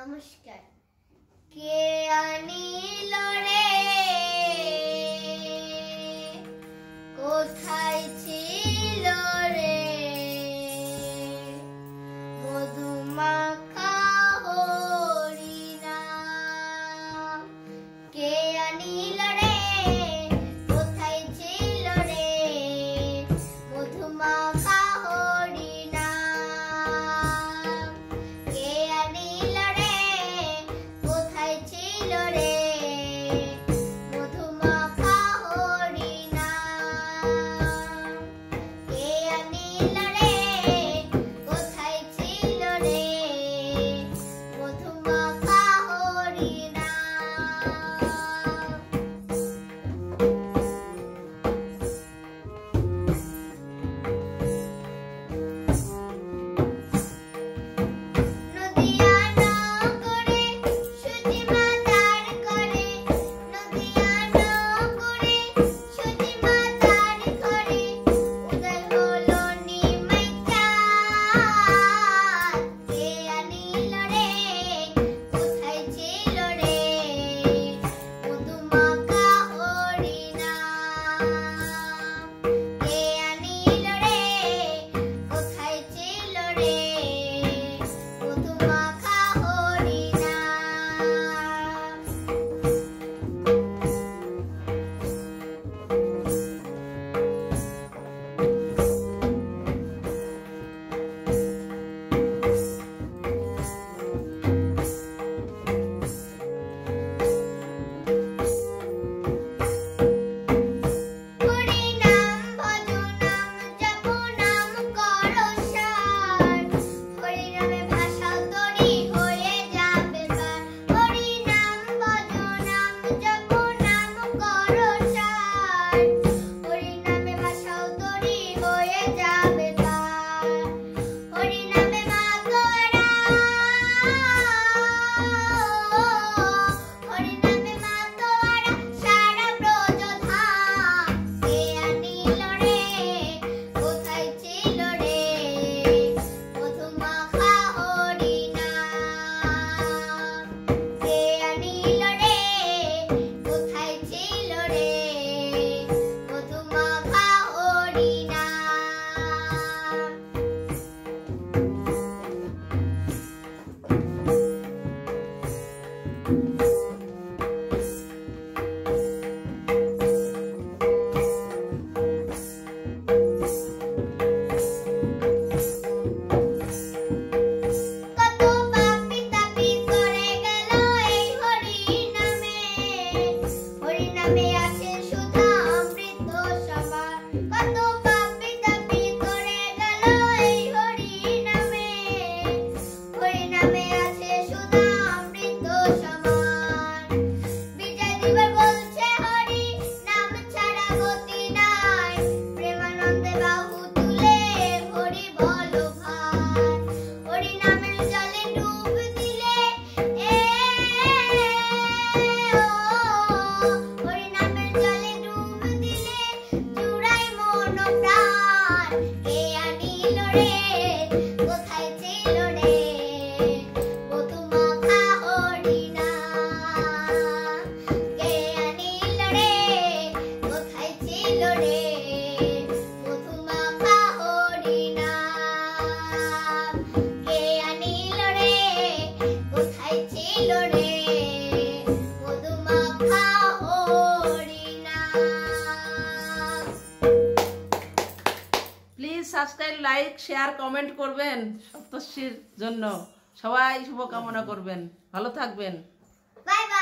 নমস্কার। কে আনিল রে, কোথায় ছিল রে, মধুমাখা হরিনাম। কে আনিল রে, কোথায় ছিল রে, মধুমাখা হরিনাম। কে আনিল রে, কোথায় ছিল রে, মধুমাখা হরিনাম। কে আনিল রে, কোথায় ছিল রে, মধুমাখা সাবস্ক্রাইব, লাইক, শেয়ার, কমেন্ট করবেন। সপ্তর্ষির জন্য সবাই শুভকামনা করবেন। ভালো থাকবেন। Bye bye.